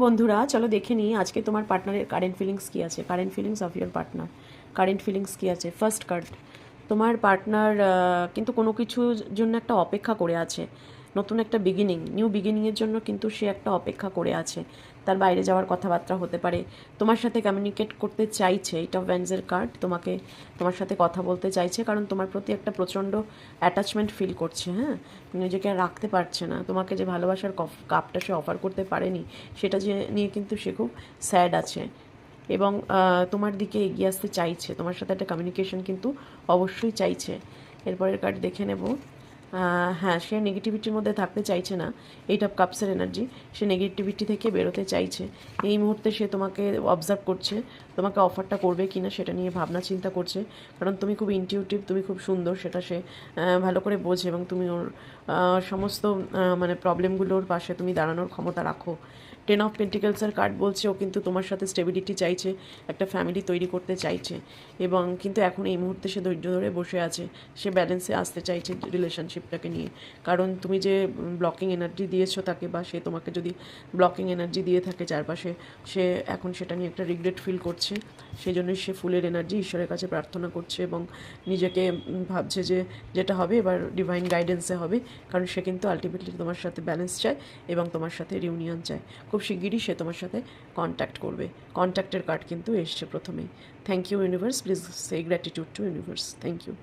বন্ধুরা চলো দেখে নিই আজকে তোমার পার্টনারের কারেন্ট ফিলিংস কী আছে। Current feelings of your partner, current feelings কী আছে। ফার্স্ট কার্ড, তোমার পার্টনার কিন্তু কোনো কিছুর জন্য একটা অপেক্ষা করে আছে। নতুন একটা বিগিনিং, নিউ বিগিনিংয়ের জন্য কিন্তু সে একটা অপেক্ষা করে আছে। তার বাইরে যাওয়ার কথাবার্তা হতে পারে, তোমার সাথে কমিউনিকেট করতে চাইছে। এইট অফ ভ্যান্সের কার্ড, তোমার সাথে কথা বলতে চাইছে, কারণ তোমার প্রতি একটা প্রচণ্ড অ্যাটাচমেন্ট ফিল করছে। হ্যাঁ, নিজেকে আর রাখতে পারছে না। তোমাকে যে ভালোবাসার কাপটা সে অফার করতে পারেনি, সেটা যে নিয়ে কিন্তু সে খুব স্যাড আছে এবং তোমার দিকে এগিয়ে আসতে চাইছে। তোমার সাথে একটা কমিউনিকেশন কিন্তু অবশ্যই চাইছে। এরপরের কার্ড দেখে নেব। হ্যাঁ, সে নেগেটিভিটির মধ্যে থাকতে চাইছে না। এইট অফ কাপসের এনার্জি, সে নেগেটিভিটি থেকে বেরোতে চাইছে। এই মুহূর্তে সে তোমাকে অবজার্ভ করছে, তোমাকে অফারটা করবে কি না সেটা নিয়ে ভাবনা চিন্তা করছে। কারণ তুমি খুব ইনটিউটিভ, তুমি খুব সুন্দর, সেটা সে ভালো করে বোঝে এবং তুমি ওর সমস্ত মানে প্রবলেমগুলোর পাশে তুমি দাঁড়ানোর ক্ষমতা রাখো। টেন অফ পেন্টিকেলসের কার্ড বলছে ও কিন্তু তোমার সাথে স্টেবিলিটি চাইছে, একটা ফ্যামিলি তৈরি করতে চাইছে এবং কিন্তু এখন এই মুহূর্তে সে ধৈর্য ধরে বসে আছে। সে ব্যালেন্সে আসতে চাইছে রিলেশনশিপটাকে নিয়ে। কারণ তুমি যে ব্লকিং এনার্জি দিয়েছো তাকে, বা সে তোমাকে যদি ব্লকিং এনার্জি দিয়ে থাকে চারপাশে, সে এখন সেটা নিয়ে একটা রিগ্রেট ফিল করছে। সেই জন্যই সে ফুলের এনার্জি ঈশ্বরের কাছে প্রার্থনা করছে এবং নিজেকে ভাবছে যে যেটা হবে এবার ডিভাইন গাইডেন্সে হবে। কারণ সে কিন্তু আলটিমেটলি তোমার সাথে ব্যালেন্স চায় এবং তোমার সাথে রিউনিয়ন চায়। খুব শিগগিরই সে তোমার সাথে কন্ট্যাক্ট করবে। কন্ট্যাক্টের কার্ড কিন্তু এসছে প্রথমেই। Thank you universe, please say gratitude to universe. Thank you.